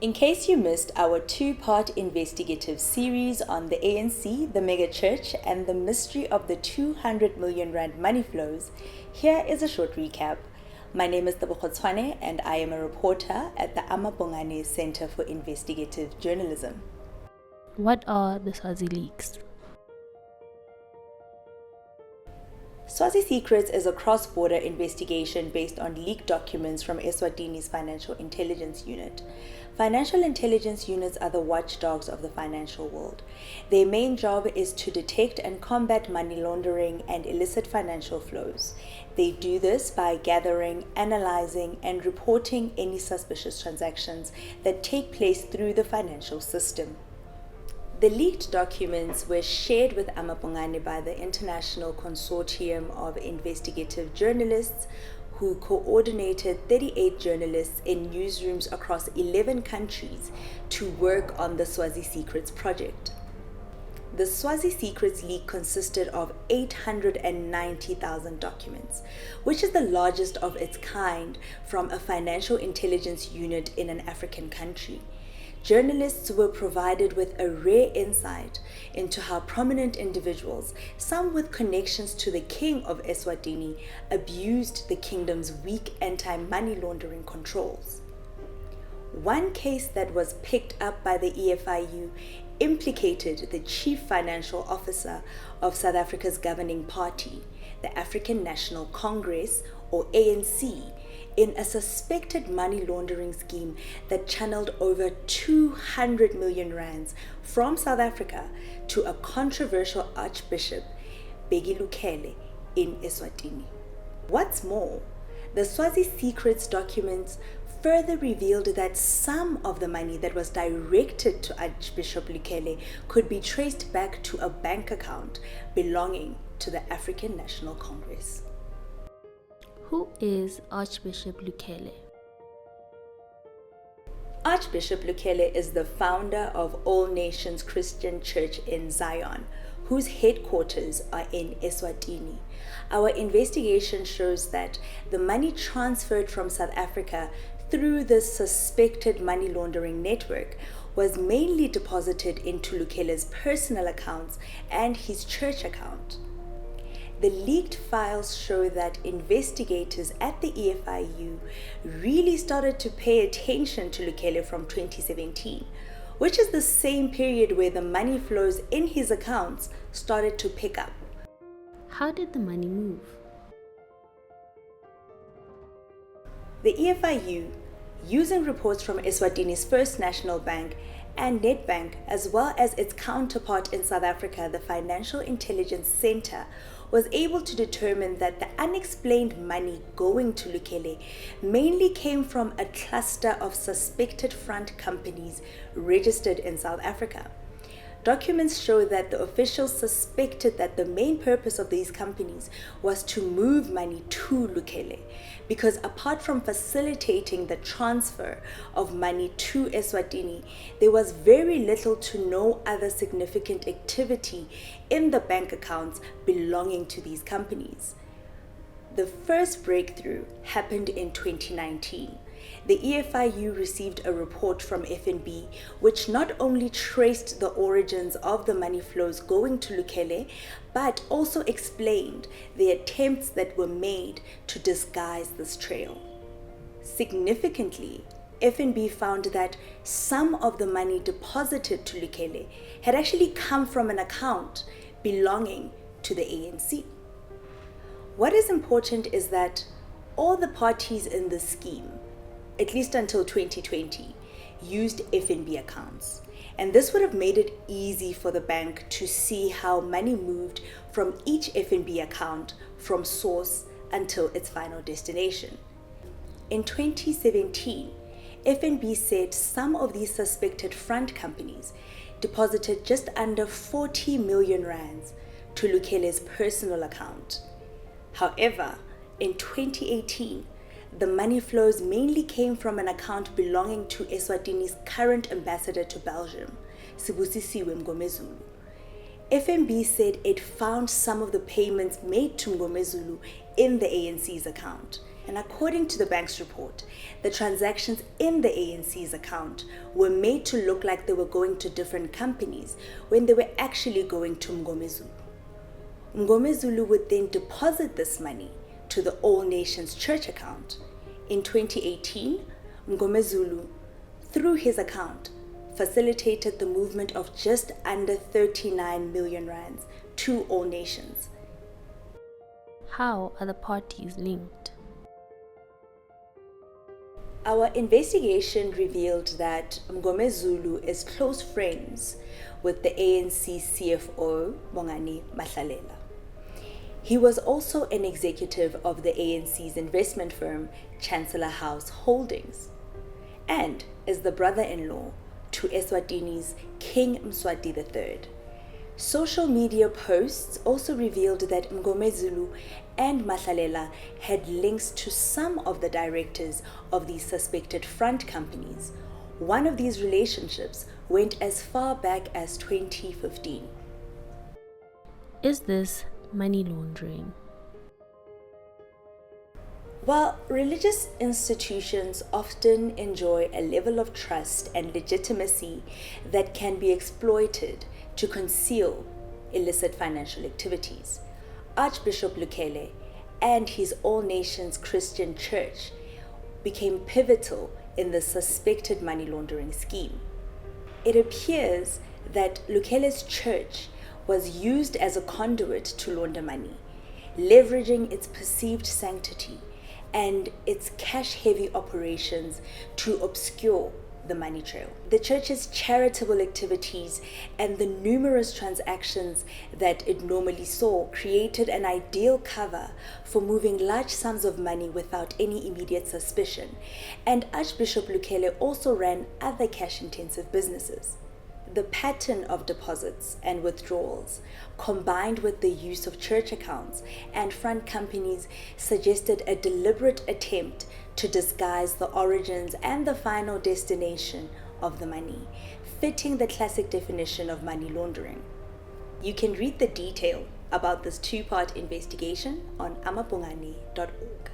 In case you missed our two-part investigative series on the ANC, the megachurch, and the mystery of the 200 million rand money flows, here is a short recap. My name is Eswatini and I am a reporter at the Amabongane Center for Investigative Journalism. What are the Swazi leaks? Swazi Secrets is a cross-border investigation based on leaked documents from Eswatini's Financial Intelligence Unit. Financial intelligence units are the watchdogs of the financial world. Their main job is to detect and combat money laundering and illicit financial flows. They do this by gathering, analyzing, and reporting any suspicious transactions that take place through the financial system. The leaked documents were shared with Amabongane by the International Consortium of Investigative Journalists, who coordinated 38 journalists in newsrooms across 11 countries to work on the Swazi Secrets project. The Swazi Secrets leak consisted of 890,000 documents, which is the largest of its kind from a financial intelligence unit in an African country. Journalists were provided with a rare insight into how prominent individuals, some with connections to the king of Eswatini, abused the kingdom's weak anti-money laundering controls. One case that was picked up by the EFIU implicated the chief financial officer of South Africa's governing party, the African National Congress, or ANC, in a suspected money laundering scheme that channeled over 200 million rands from South Africa to a controversial Archbishop Bheki Lukhele in Eswatini. What's more, the Swazi Secrets documents further revealed that some of the money that was directed to Archbishop Lukhele could be traced back to a bank account belonging to the African National Congress. Who is Archbishop Lukhele? Archbishop Lukhele is the founder of All Nations Christian Church in Zion, whose headquarters are in Eswatini. Our investigation shows that the money transferred from South Africa through this suspected money laundering network was mainly deposited into Lukhele's personal accounts and his church account. The leaked files show that investigators at the EFIU really started to pay attention to Lukhele from 2017, which is the same period where the money flows in his accounts started to pick up. How did the money move? The EFIU, using reports from Eswatini's First National Bank and Nedbank, as well as its counterpart in South Africa, the Financial Intelligence Center, was able to determine that the unexplained money going to Lukhele mainly came from a cluster of suspected front companies registered in South Africa. Documents show that the officials suspected that the main purpose of these companies was to move money to Lukhele, because apart from facilitating the transfer of money to Eswatini, there was very little to no other significant activity in the bank accounts belonging to these companies. The first breakthrough happened in 2019. The EFIU received a report from FNB which not only traced the origins of the money flows going to Lukhele, but also explained the attempts that were made to disguise this trail. Significantly, FNB found that some of the money deposited to Lukhele had actually come from an account belonging to the ANC. What is important is that all the parties in the scheme, at least until 2020, used FNB accounts. And this would have made it easy for the bank to see how money moved from each FNB account from source until its final destination. In 2017, FNB said some of these suspected front companies deposited just under 40 million rands to Lukhele's personal account. However, in 2018, the money flows mainly came from an account belonging to Eswatini's current ambassador to Belgium, Sibusisiwe Mngomezulu. FNB said it found some of the payments made to Mngomezulu in the ANC's account, And according to the bank's report, the transactions in the ANC's account were made to look like they were going to different companies when they were actually going to Mngomezulu. Mngomezulu would then deposit this money to the All Nations Church account. In 2018, Mngomezulu, through his account, facilitated the movement of just under 39 million rands to All Nations. How are the parties linked? Our investigation revealed that Mngomezulu is close friends with the ANC CFO, Bongani Mahlalela. He was also an executive of the ANC's investment firm, Chancellor House Holdings, and is the brother-in-law to Eswatini's King Mswati III. Social media posts also revealed that Mngomezulu and Mahlalela had links to some of the directors of these suspected front companies. One of these relationships went as far back as 2015. Is this money laundering? While religious institutions often enjoy a level of trust and legitimacy that can be exploited to conceal illicit financial activities, Archbishop Lukhele and his All Nations Christian Church became pivotal in the suspected money laundering scheme. It appears that Lukhele's church was used as a conduit to launder money, leveraging its perceived sanctity and its cash-heavy operations to obscure the money trail. The church's charitable activities and the numerous transactions that it normally saw created an ideal cover for moving large sums of money without any immediate suspicion, and Archbishop Lukhele also ran other cash-intensive businesses. The pattern of deposits and withdrawals, combined with the use of church accounts and front companies, suggested a deliberate attempt to disguise the origins and the final destination of the money, fitting the classic definition of money laundering. You can read the detail about this two-part investigation on amapungane.org.